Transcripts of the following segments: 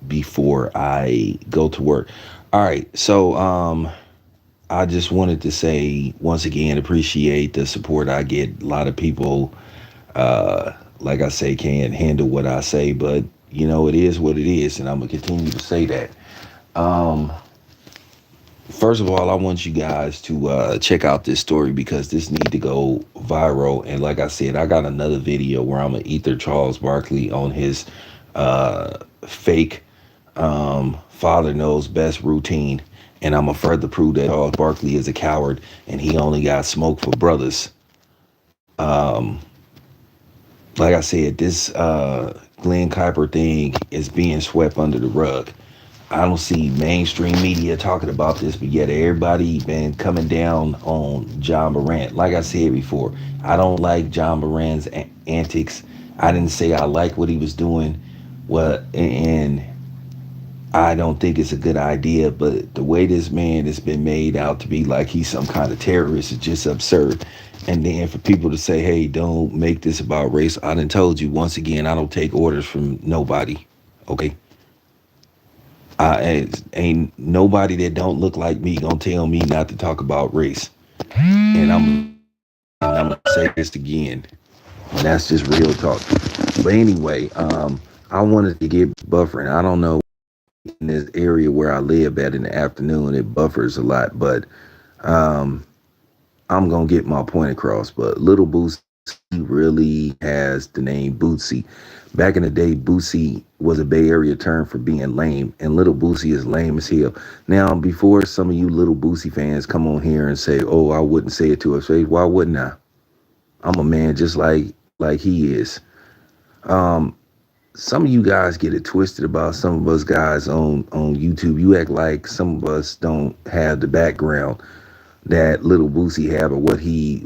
before I go to work. All right, so I just wanted to say once again, appreciate the support I get. A lot of people, like I say, can't handle what I say, but it is what it is, and I'm gonna continue to say that. Um, First of all, I want you guys to check out this story because this need to go viral. And like I said, I got another video where I'm gonna ether Charles Barkley on his fake father knows best routine, and I'm gonna further prove that Charles Barkley is a coward and he only got smoke for brothers. Like I said, this Glenn Kuiper thing is being swept under the rug. I don't see mainstream media talking about this, but yet everybody been coming down on John Morant. Like I said before, I don't like John Morant's antics. I didn't say I like what he was doing. And I don't think it's a good idea, but the way this man has been made out to be like he's some kind of terrorist is just absurd. And then for people to say, hey, don't make this about race, I done told you once again, I don't take orders from nobody. Okay. Ain't nobody that don't look like me gonna tell me not to talk about race. And I'm gonna say this again. And that's just real talk. But anyway, I wanted to get buffering. I don't know in this area where I live at in the afternoon, it buffers a lot, but um, I'm gonna get my point across. But Little Boosie really has the name Bootsy. Back in the day, Boosie was a Bay Area term for being lame, and Little Boosie is lame as hell. Now, before some of you Little Boosie fans come on here and say, "Oh, I wouldn't say it to his face," why wouldn't I? I'm a man just like he is. Um, some of you guys get it twisted about some of us guys on YouTube. You act like some of us don't have the background that Little Boosie have or what he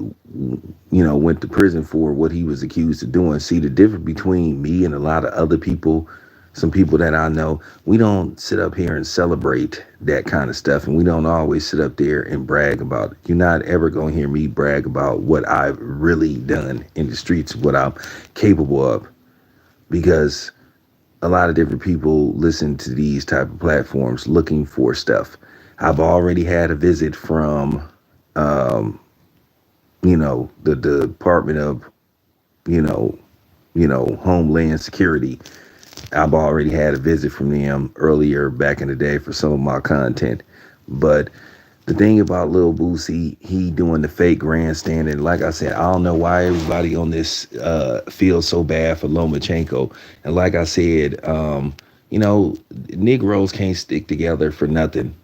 went to prison for, what he was accused of doing. See the difference between me and a lot of other people, some people that I know, we don't sit up here and celebrate that kind of stuff, and we don't always sit up there and brag about it. You're not ever going to hear me brag about what I've really done in the streets, what I'm capable of, because a lot of different people listen to these type of platforms looking for stuff. I've already had a visit from um, the Department of, you know, Homeland Security. I've already had a visit from them earlier back in the day for some of my content. But the thing about Lil Boosie, he doing the fake grandstanding. Like I said, I don't know why everybody on this feels so bad for Lomachenko. And like I said, Negroes can't stick together for nothing.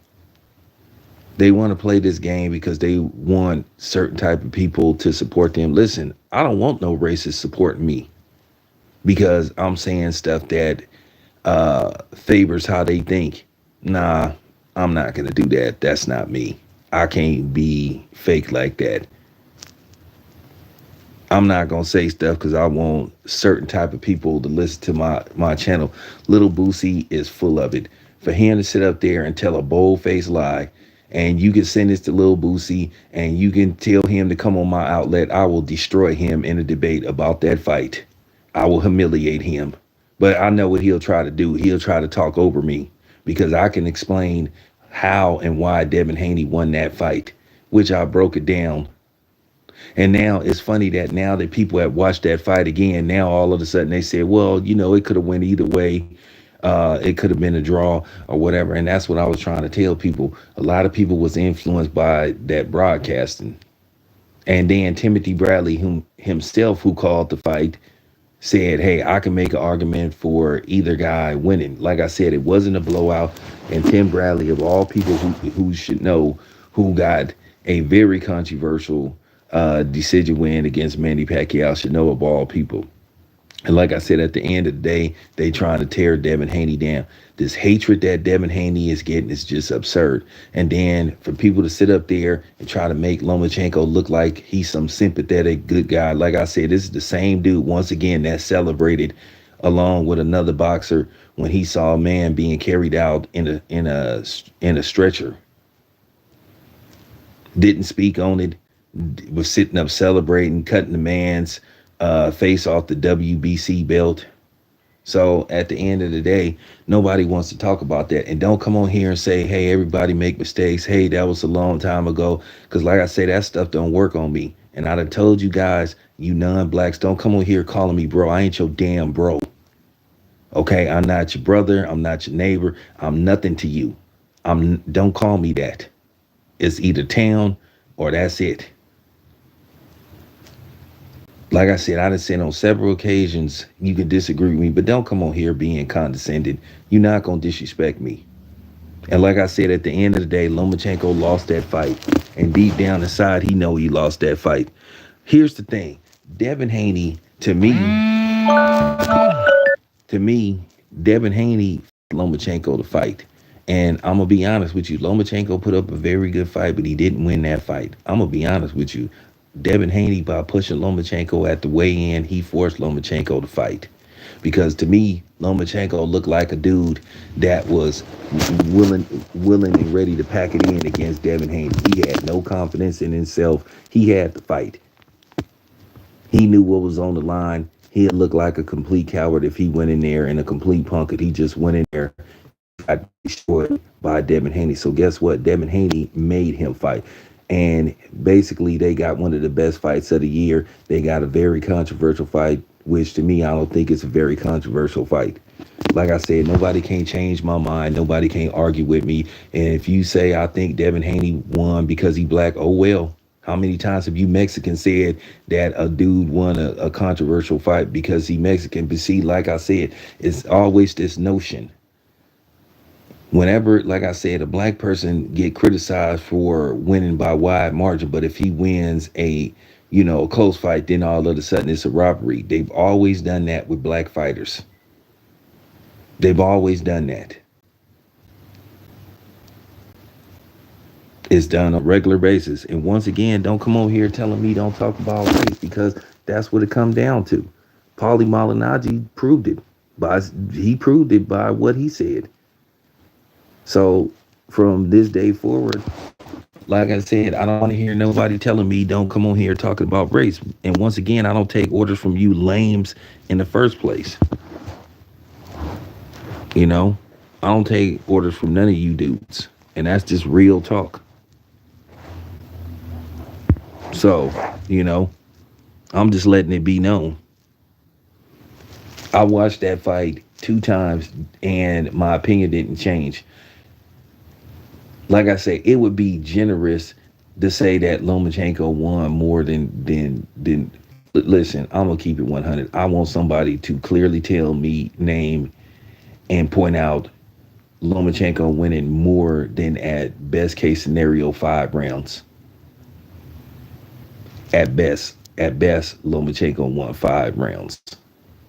They want to play this game because they want certain type of people to support them. Listen, I don't want no racist supporting me because I'm saying stuff that favors how they think. Nah, I'm not gonna do that. That's not me. I can't be fake like that. I'm not gonna say stuff because I want certain type of people to listen to my channel. Little Boosie is full of it. For him to sit up there and tell a bold faced lie, and you can send this to Lil Boosie, and you can tell him to come on my outlet, I will destroy him in a debate about that fight. I will humiliate him. But I know what he'll try to do. He'll try to talk over me because I can explain how and why Devin Haney won that fight, which I broke it down. And now it's funny that now that people have watched that fight again, now all of a sudden they say, well, it could have went either way. It could have been a draw or whatever. And that's what I was trying to tell people. A lot of people was influenced by that broadcasting. And then Timothy Bradley, whom himself who called the fight, said, hey, I can make an argument for either guy winning. Like I said, it wasn't a blowout. And Tim Bradley, of all people who should know, who got a very controversial decision win against Manny Pacquiao, should know of all people. And like I said, at the end of the day, they trying to tear Devin Haney down. This hatred that Devin Haney is getting is just absurd. And then for people to sit up there and try to make Lomachenko look like he's some sympathetic good guy. Like I said, this is the same dude, once again, that celebrated along with another boxer when he saw a man being carried out in a stretcher. Didn't speak on it, was sitting up celebrating, cutting the man's face off the WBC belt. So at the end of the day, nobody wants to talk about that. And don't come on here and say, hey, everybody make mistakes. Hey, that was a long time ago. Because like I say, that stuff don't work on me. And I done told you guys, you non-blacks, don't come on here calling me bro. I ain't your damn bro. Okay, I'm not your brother. I'm not your neighbor. I'm nothing to you. Don't call me that. It's either town or that's it. Like I said, I done said on several occasions you can disagree with me, but don't come on here being condescending. You're not gonna disrespect me. And like I said, at the end of the day, Lomachenko lost that fight, and deep down inside, he know he lost that fight. Here's the thing, Devin Haney, to me, Devin Haney, Lomachenko to fight. And I'm gonna be honest with you, Lomachenko put up a very good fight, but he didn't win that fight. I'm gonna be honest with you. Devin Haney, by pushing Lomachenko at the weigh-in, he forced Lomachenko to fight. Because to me, Lomachenko looked like a dude that was willing and ready to pack it in against Devin Haney. He had no confidence in himself. He had to fight. He knew what was on the line. He'd look like a complete coward if he went in there, and a complete punk if he just went in there, got destroyed by Devin Haney. So guess what? Devin Haney made him fight. And basically they got one of the best fights of the year. They got a very controversial fight, which to me, I don't think it's a very controversial fight. Like I said, nobody can change my mind. Nobody can argue with me. And if you say I think Devin Haney won because he black, oh well. How many times have you Mexicans said that a dude won a controversial fight because he Mexican? But see, like I said, it's always this notion. Whenever, like I said, a black person get criticized for winning by wide margin, but if he wins a close fight, then all of a sudden it's a robbery. They've always done that with black fighters. They've always done that. It's done on a regular basis. And once again, don't come over here telling me don't talk about race, because that's what it comes down to. Paulie Malignaggi proved it. He proved it by what he said. So from this day forward, like I said, I don't want to hear nobody telling me don't come on here talking about race. And once again, I don't take orders from you lames in the first place. You know, I don't take orders from none of you dudes. And that's just real talk. So, you know, I'm just letting it be known. I watched that fight 2 times and my opinion didn't change. Like I say, it would be generous to say that Lomachenko won more than. Listen, I'm gonna keep it 100. I want somebody to clearly tell me, name, and point out Lomachenko winning more than at best case scenario 5 rounds. At best, Lomachenko won 5 rounds,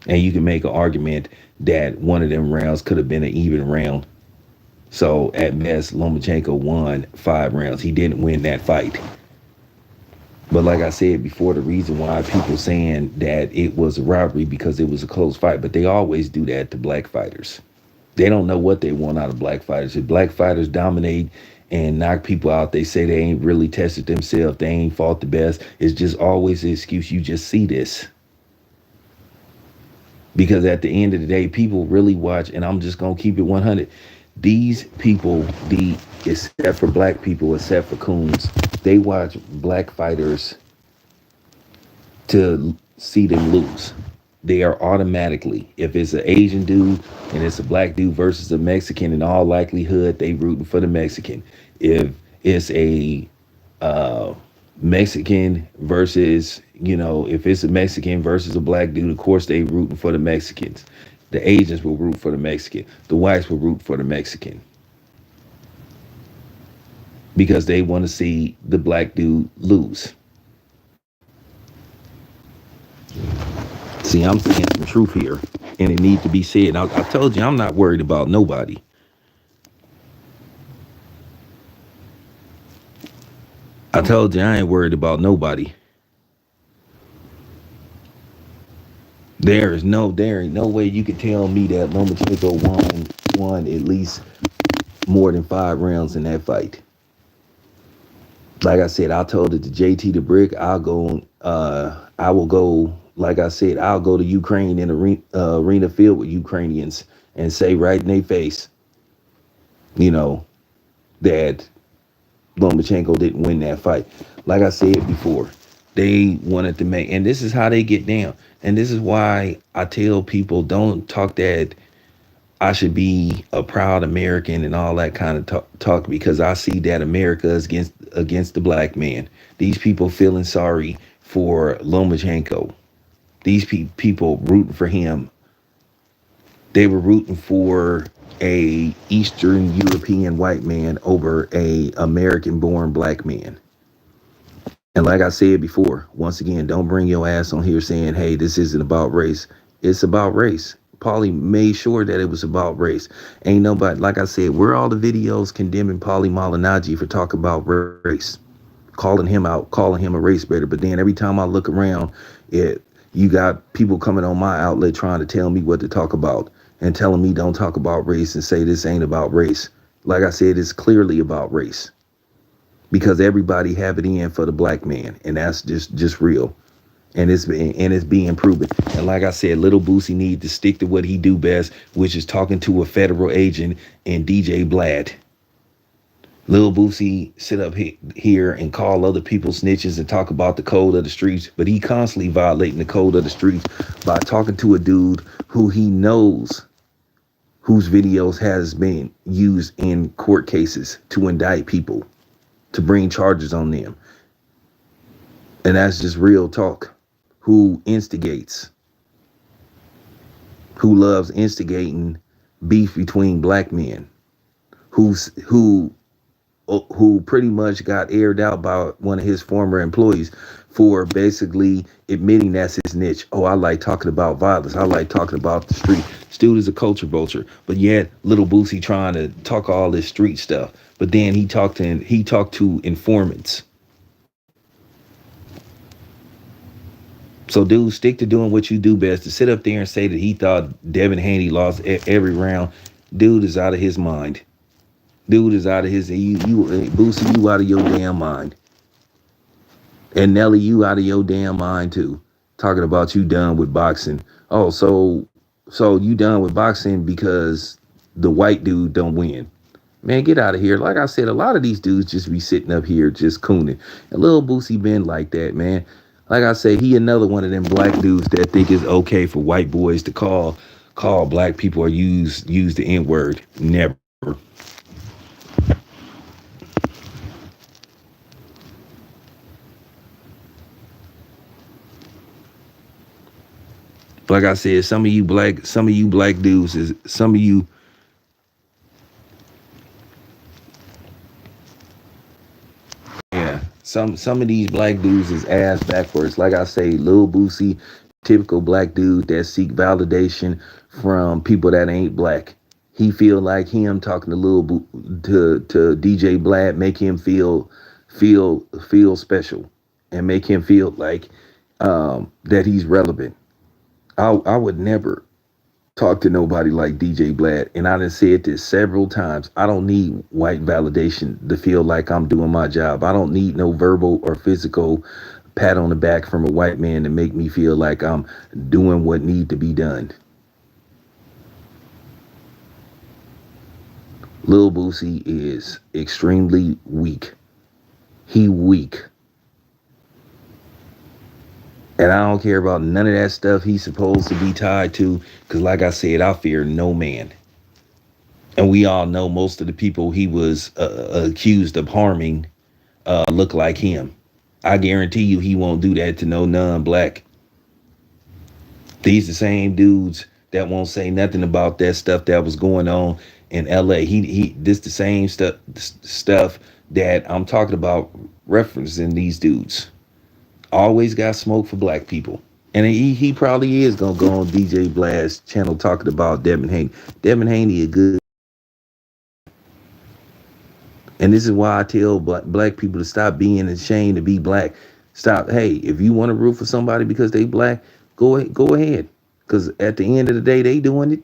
and you can make an argument that one of them rounds could have been an even round. So at best, Lomachenko won 5 rounds. He didn't win that fight. But like I said before, the reason why people saying that it was a robbery because it was a close fight, but they always do that to black fighters. They don't know what they want out of black fighters. If black fighters dominate and knock people out, they say they ain't really tested themselves. They ain't fought the best. It's just always the excuse. You just see this. Because at the end of the day, people really watch, and I'm just going to keep it 100. These people, except for black people, except for coons, they watch black fighters to see them lose. They are automatically, if it's an Asian dude and it's a black dude versus a Mexican, in all likelihood, they rooting for the Mexican. If it's a Mexican versus, if it's a Mexican versus a black dude, of course they rooting for the Mexicans. The Asians will root for the Mexican. The whites will root for the Mexican. Because they want to see the black dude lose. See, I'm saying some truth here, and it needs to be said. I told you I'm not worried about nobody. I told you I ain't worried about nobody. There ain't no way you can tell me that Lomachenko won at least more than 5 rounds in that fight. Like I said, I told it to JT the Brick. I will go like I said, I'll go to Ukraine in arena filled with Ukrainians and say right in their face, you know, that Lomachenko didn't win that fight. Like I said before, they wanted to make, and this is how they get down. And this is why I tell people don't talk that I should be a proud American and all that kind of talk because I see that America is against the black man. These people feeling sorry for Lomachenko. These people rooting for him. They were rooting for a Eastern European white man over a American born black man. And like I said before, once again, don't bring your ass on here saying, hey, this isn't about race. It's about race. Paulie made sure that it was about race. Ain't nobody, like I said, where all the videos condemning Paulie Malignaggi for talking about race, calling him out, calling him a race baiter. But then every time I look around, you got people coming on my outlet trying to tell me what to talk about and telling me don't talk about race and say this ain't about race. Like I said, it's clearly about race because everybody have it in for the black man, and that's just real. And it's being proven. And like I said, Lil Boosie need to stick to what he do best, which is talking to a federal agent and DJ Blad. Lil Boosie sit up here and call other people snitches and talk about the code of the streets, but he constantly violating the code of the streets by talking to a dude who he knows whose videos has been used in court cases to indict people, to bring charges on them. And that's just real talk. Who instigates, who loves instigating beef between black men, who pretty much got aired out by one of his former employees for basically admitting that's his niche. Oh, I like talking about violence. I like talking about the street. This dude is a culture vulture, but yet Lil Boosie trying to talk all this street stuff. But then he talked to informants. So, dude, stick to doing what you do best. To sit up there and say that he thought Devin Haney lost every round, dude is out of his mind. Dude is out of his. Boosie, you out of your damn mind. And Nelly, you out of your damn mind too. Talking about you done with boxing. Oh, so you done with boxing because the white dude don't win. Man, get out of here. Like I said, a lot of these dudes just be sitting up here just cooning. And Lil Boosie been like that, man. Like I say, he another one of them black dudes that think it's okay for white boys to call black people or use the N-word. Never. Like I said, some of you black dudes is some of you. Yeah, some of these black dudes is ass backwards. Like I say, Lil Boosie, typical black dude that seek validation from people that ain't black. He feel like him talking to to DJ Blad make him feel special and make him feel like that he's relevant. I would never talk to nobody like DJ Blad. And I done said this several times. I don't need white validation to feel like I'm doing my job. I don't need no verbal or physical pat on the back from a white man to make me feel like I'm doing what need to be done. Lil Boosie is extremely weak. He weak. And I don't care about none of that stuff he's supposed to be tied to. Because like I said, I fear no man. And we all know most of the people he was accused of harming look like him. I guarantee you he won't do that to no non-black. These the same dudes that won't say nothing about that stuff that was going on in LA. This the same stuff that I'm talking about referencing these dudes. Always got smoke for black people. And he probably is gonna go on DJ Blad's channel talking about Devin Haney. Devin Haney is good. And this is why I tell black people to stop being ashamed to be black. Stop. Hey, if you want to root for somebody because they black, go ahead. Because at the end of the day, they doing it.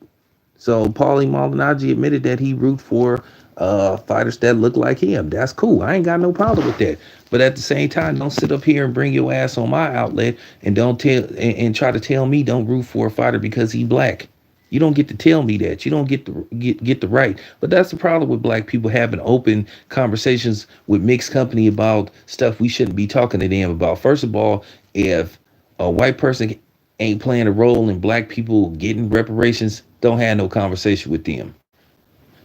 So Paulie Malignaggi admitted that he root for fighters that look like him. That's cool. I ain't got no problem with that. But at the same time, don't sit up here and bring your ass on my outlet and don't tell and try to tell me don't root for a fighter because he black. You don't get to tell me that. You don't get the right. But that's the problem with black people having open conversations with mixed company about stuff we shouldn't be talking to them about. First of all, if a white person ain't playing a role in black people getting reparations, don't have no conversation with them.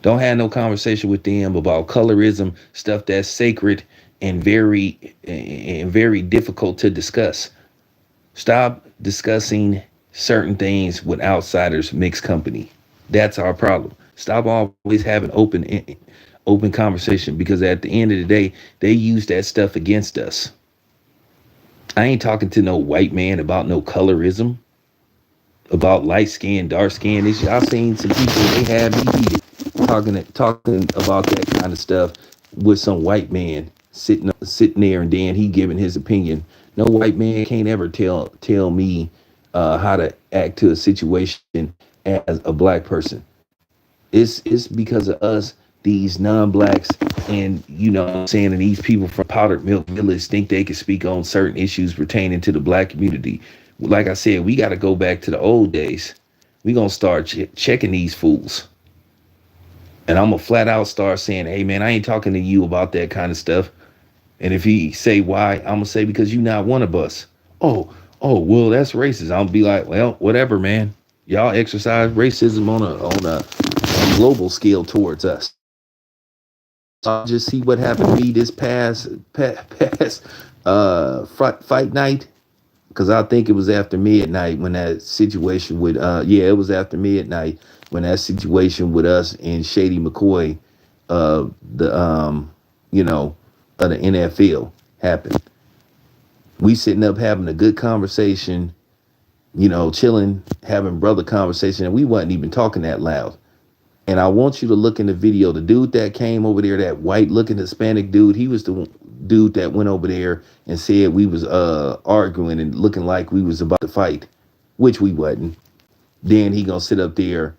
Don't have no conversation with them about colorism, stuff that's sacred and very difficult to discuss. Stop discussing certain things with outsiders, mixed company. That's our problem. Stop always having open conversation because at the end of the day, they use that stuff against us. I ain't talking to no white man about no colorism, about light skin, dark skin. I've seen some people they have me heated talking about that kind of stuff with some white man sitting there, and then he giving his opinion. No white man can't ever tell me how to act to a situation as a black person. It's because of us, these non-blacks, and you know what I'm saying, and these people from Powdered Milk Village think they can speak on certain issues pertaining to the black community. Like I said, we got to go back to the old days. We gonna start checking these fools, and I'm gonna flat out start saying, "Hey man, I ain't talking to you about that kind of stuff." And if he say why, I'm gonna say because you not one of us. Oh, well, that's racist. I'll be like, well, whatever, man. Y'all exercise racism on a global scale towards us. Just see what happened to me this past fight night, because I think it was after midnight when that situation with yeah, it was after midnight when that situation with us and Shady McCoy, the you know, of the NFL happened. We sitting up having a good conversation, chilling, having brother conversation, and we wasn't even talking that loud. And I want you to look in the video. The dude that came over there, that white looking Hispanic dude, he was the dude that went over there and said we was arguing and looking like we was about to fight, which we wasn't. Then he gonna sit up there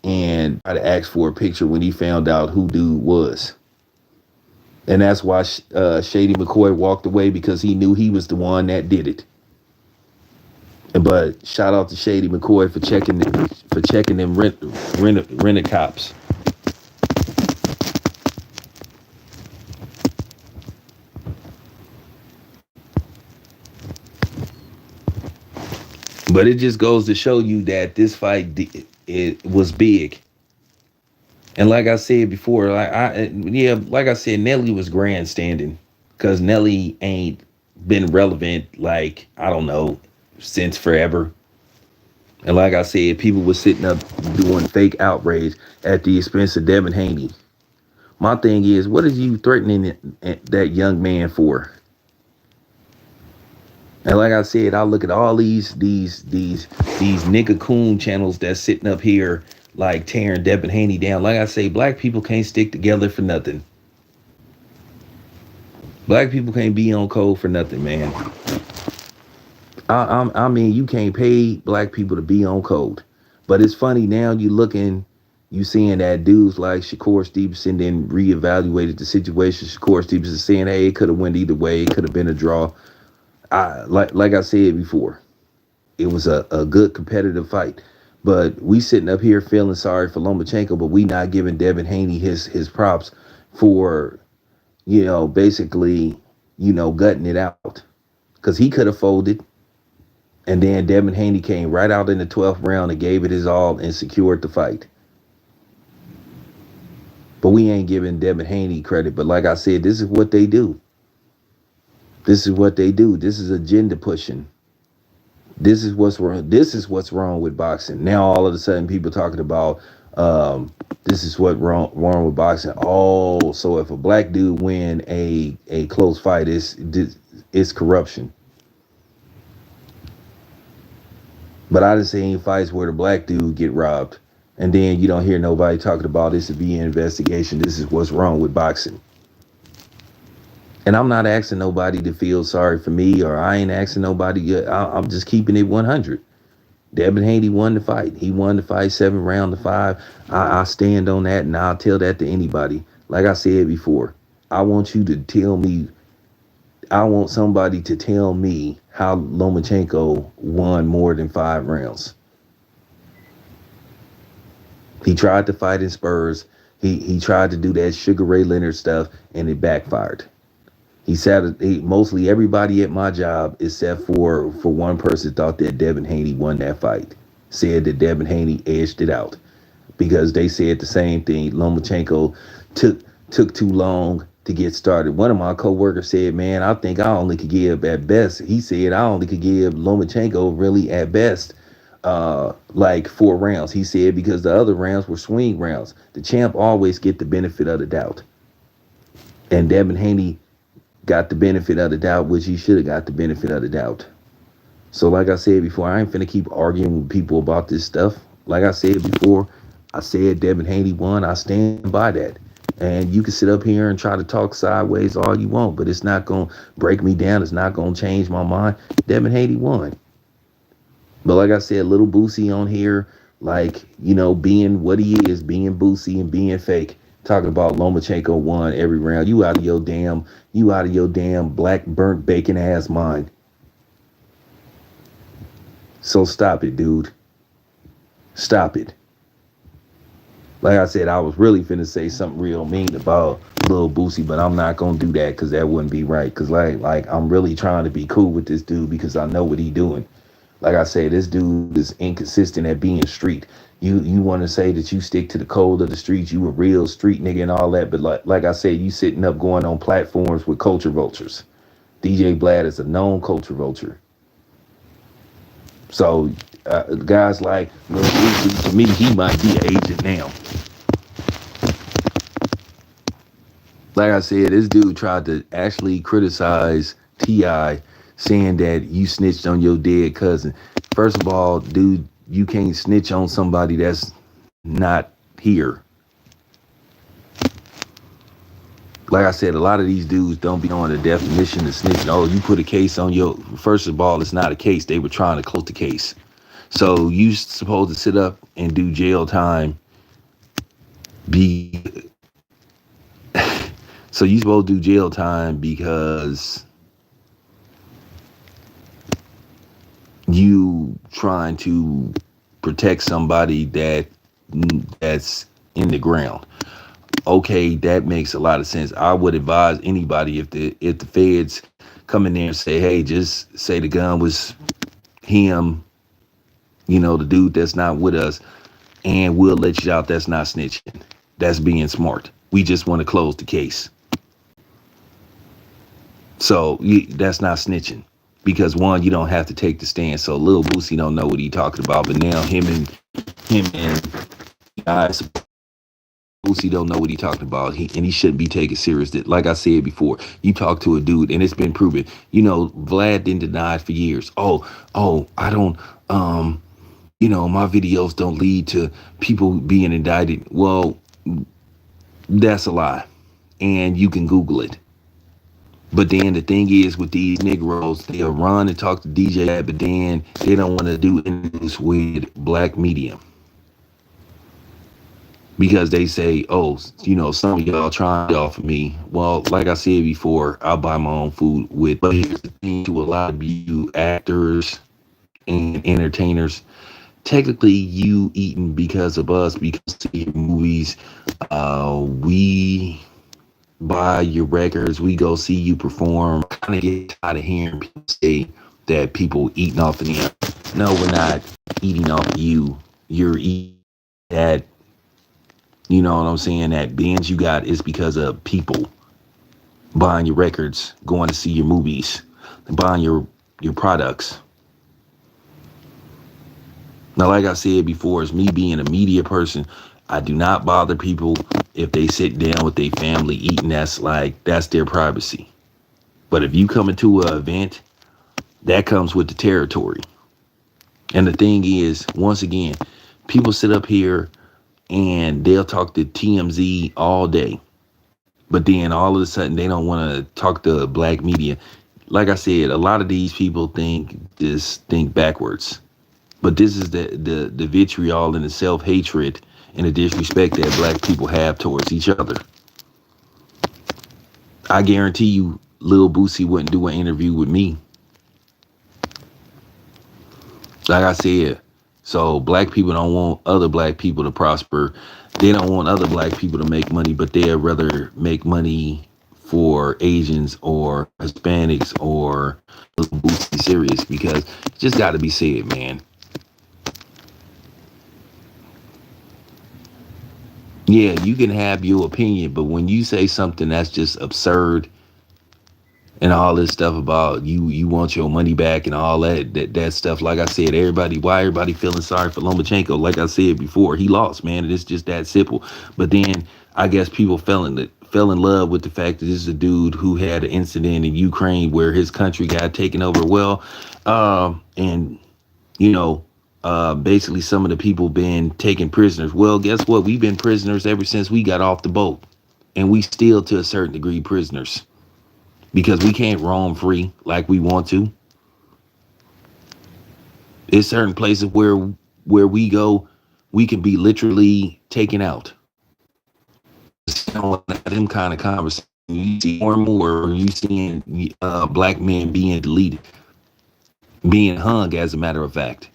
and try to ask for a picture when he found out who dude was. And that's why Shady McCoy walked away, because he knew he was the one that did it. But shout out to Shady McCoy for checking them rent cops. But it just goes to show you that this fight, it was big. And like I said before, like I said, Nelly was grandstanding, because Nelly ain't been relevant, like, I don't know, since forever. And like I said, people were sitting up doing fake outrage at the expense of Devin Haney. My thing is, what are you threatening that young man for? And like I said, I look at all these nigga coon channels that's sitting up here like tearing Devin Haney down. Like I say, black people can't stick together for nothing. Black people can't be on code for nothing, man. I mean, you can't pay black people to be on code. But it's funny now, you seeing that dudes like Shakur Stevenson then reevaluated the situation. Shakur Stevenson saying, hey, it could have went either way. It could have been a draw. Like I said before, it was a good competitive fight. But we sitting up here feeling sorry for Lomachenko, but we not giving Devin Haney his props for, basically, gutting it out. Because he could have folded. And then Devin Haney came right out in the 12th round and gave it his all and secured the fight. But we ain't giving Devin Haney credit. But like I said, this is what they do. This is what they do. This is agenda pushing. This is what's wrong. This is what's wrong with boxing. Now all of a sudden people talking about this is what wrong with boxing. Oh, so if a black dude win a close fight, it's corruption. But I done seen fights where the black dude get robbed, and then you don't hear nobody talking about this to be an investigation. This is what's wrong with boxing. And I'm not asking nobody to feel sorry for me, or I ain't asking nobody. I'm just keeping it 100. Devin Haney won the fight. He won the fight 7 rounds to 5. I stand on that, and I'll tell that to anybody. Like I said before, I want you to tell me. I want somebody to tell me how Lomachenko won more than 5 rounds. He tried to fight in Spurs. He tried to do that Sugar Ray Leonard stuff, and it backfired. Mostly everybody at my job, except for one person, thought that Devin Haney won that fight. Said that Devin Haney edged it out because they said the same thing. Lomachenko took took too long to get started. One of my coworkers said, "Man, I think I only could give at best." He said, "I only could give Lomachenko really at best like 4 rounds." He said because the other rounds were swing rounds. The champ always get the benefit of the doubt, and Devin Haney got the benefit of the doubt, which he should have got the benefit of the doubt. So, like I said before, I ain't finna keep arguing with people about this stuff. Like I said before, I said Devin Haney won. I stand by that. And you can sit up here and try to talk sideways all you want, but it's not gonna break me down. It's not gonna change my mind. Devin Haney won. But like I said, Lil Boosie on here, like, being what he is, being Boosie and being fake, talking about Lomachenko won every round. You out of your damn black burnt bacon ass mind. So stop it, dude. Stop it. Like I said, I was really finna say something real mean about Lil Boosie, but I'm not gonna do that because that wouldn't be right. Cause like I'm really trying to be cool with this dude because I know what he doing. Like I say, this dude is inconsistent at being street. You want to say that you stick to the code of the streets, you a real street nigga and all that, but like I said, you sitting up going on platforms with culture vultures. DJ Vlad is a known culture vulture. So guys like Lil Boosie, to me, he might be an agent now. Like I said, this dude tried to actually criticize T.I., saying that you snitched on your dead cousin. First of all, dude, you can't snitch on somebody that's not here. Like I said, a lot of these dudes don't be on the definition of snitching. Oh, you put a case on your... First of all, it's not a case. They were trying to close the case. So you supposed to sit up and do jail time. So you supposed to do jail time because you trying to protect somebody that's in the ground. Okay, that makes a lot of sense. I would advise anybody, if the feds come in there and say, hey, just say the gun was him, the dude that's not with us, and we'll let you out. That's not snitching. That's being smart. We just want to close the case. So that's not snitching. Because one, you don't have to take the stand. So Lil Boosie don't know what he talking about, but now him and guys, Boosie don't know what he talking about. He shouldn't be taken serious. Like I said before, you talk to a dude and it's been proven. Vlad didn't deny it for years. I don't. My videos don't lead to people being indicted. Well, that's a lie, and you can Google it. But then the thing is with these Negroes, they'll run and talk to DJ, but then they don't want to do interviews with black media. Because they say, oh, some of y'all trying to offer me. Well, like I said before, I'll buy my own food with. But here's the thing to a lot of you actors and entertainers. Technically, you eating because of us, because of your movies. We buy your records, we go see you perform. Kind of get tired of hearing people say that people eating off of them. No, we're not eating off of you. You're eating that, what I'm saying, that binge you got is because of people buying your records, going to see your movies, and buying your products. Now, like I said before, it's me being a media person. I do not bother people if they sit down with their family eating. That's their privacy. But if you come into an event, that comes with the territory. And the thing is, once again, people sit up here and they'll talk to TMZ all day. But then all of a sudden, they don't want to talk to black media. Like I said, a lot of these people think backwards. But this is the vitriol and the self hatred and the disrespect that black people have towards each other. I guarantee you, Lil Boosie wouldn't do an interview with me. Like I said, so black people don't want other black people to prosper. They don't want other black people to make money, but they'd rather make money for Asians or Hispanics or Lil Boosie serious because it just got to be said, man. Yeah, you can have your opinion, but when you say something that's just absurd and all this stuff about you want your money back and all that stuff, like I said, why everybody feeling sorry for Lomachenko? Like I said before, he lost, man, and it's just that simple. But then I guess people fell in love with the fact that this is a dude who had an incident in Ukraine where his country got taken over. Well, and you know, basically some of the people been taken prisoners. Well, guess what? We've been prisoners ever since we got off the boat, and we still, to a certain degree, prisoners because we can't roam free like we want to. There's certain places where we go, we can be literally taken out. You know, them kind of conversations. You see more and more. You seeing black men being deleted, being hung, as a matter of fact.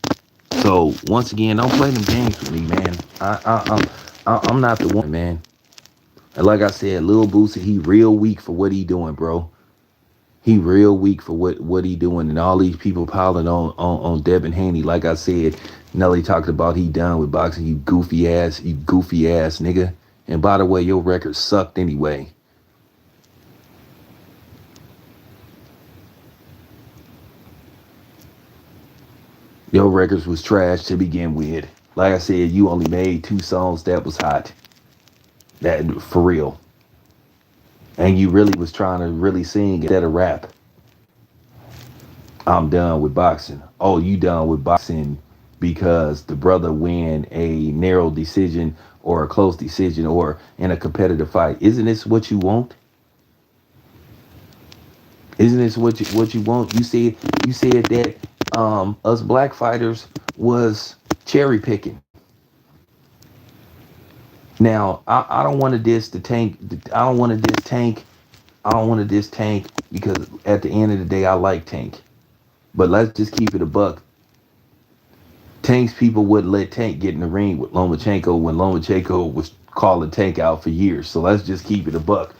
So once again, don't play them games with me, man. I'm not the one, man. And like I said, Lil Boosie, he real weak for what he doing, bro. He real weak for what he doing, and all these people piling on Devin Haney. Like I said, Nelly talked about he done with boxing. You goofy ass nigga. And by the way, your record sucked anyway. Your records was trash to begin with. Like I said, you only made 2 songs that was hot. That for real. And you really was trying to really sing instead of rap. I'm done with boxing. Oh, you done with boxing because the brother win a narrow decision or a close decision or in a competitive fight. Isn't this what you want? Isn't this what you want? You said that us black fighters was cherry picking. Now I don't want to diss the tank. I don't want to diss Tank. I don't want to diss Tank because at the end of the day I like Tank. But let's just keep it a buck. Tank's people wouldn't let Tank get in the ring with Lomachenko when Lomachenko was calling Tank out for years. So let's just keep it a buck.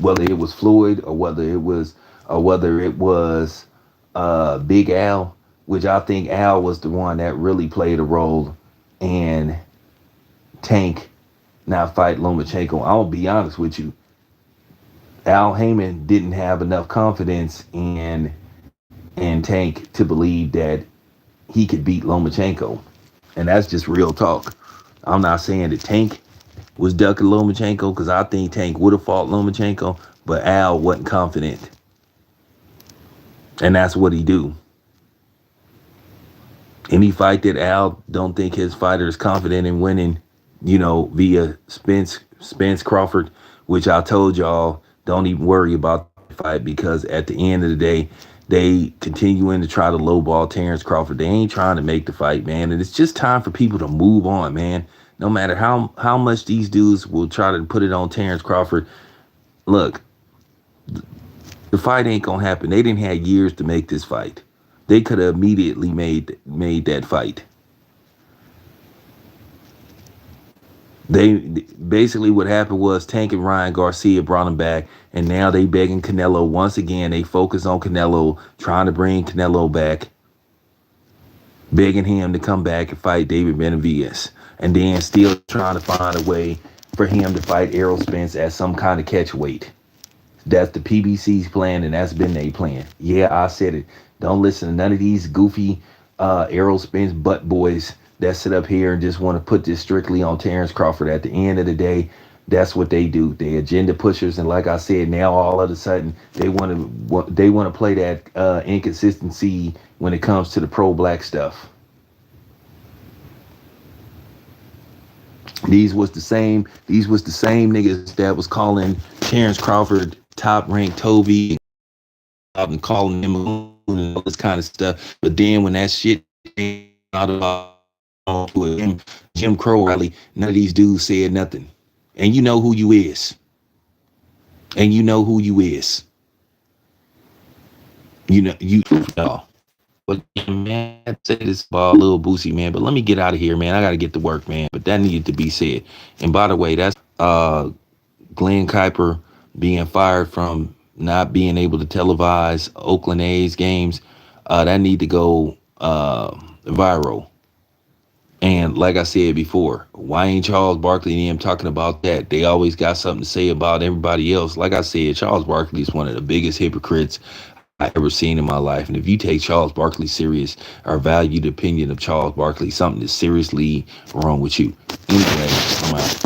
Whether it was Floyd or whether it was Big Al, which I think Al was the one that really played a role in Tank not fight Lomachenko. I'll be honest with you. Al Heyman didn't have enough confidence in Tank to believe that he could beat Lomachenko. And that's just real talk. I'm not saying that Tank was ducking Lomachenko because I think Tank would have fought Lomachenko, but Al wasn't confident. And that's what he do. Any fight that Al don't think his fighter is confident in winning, via Spence Crawford, which I told y'all don't even worry about the fight because at the end of the day, they continuing to try to lowball Terrence Crawford. They ain't trying to make the fight, man. And it's just time for people to move on, man. No matter how much these dudes will try to put it on Terrence Crawford, look, the fight ain't gonna happen. They didn't have years to make this fight. They could have immediately made that fight. They basically what happened was Tank and Ryan Garcia brought him back, and now they begging Canelo once again. They focus on Canelo, trying to bring Canelo back, begging him to come back and fight David Benavidez, and then still trying to find a way for him to fight Errol Spence at some kind of catch weight. That's the PBC's plan, and that's been their plan. Yeah, I said it. Don't listen to none of these goofy Errol Spence butt boys that sit up here and just want to put this strictly on Terrence Crawford. At the end of the day, that's what they do. They agenda pushers, and like I said, now all of a sudden they want to play that inconsistency when it comes to the pro black stuff. These was the same niggas that was calling Terrence Crawford top ranked Toby and calling him and all this kind of stuff. But then when that shit out to a Jim Crow rally. None of these dudes said nothing. And you know who you is. And you know who you is. You know you no. But man, I say this about Lil Boosie, man. But let me get out of here, man. I gotta get to work, man. But that needed to be said. And by the way, that's Glenn Kuiper being fired from not being able to televise Oakland A's games. That need to go viral. And like I said before, why ain't Charles Barkley and them talking about that? They always got something to say about everybody else. Like I said, Charles Barkley is one of the biggest hypocrites I ever seen in my life. And if you take Charles Barkley serious or value the opinion of Charles Barkley, something is seriously wrong with you. Anyway, I'm out.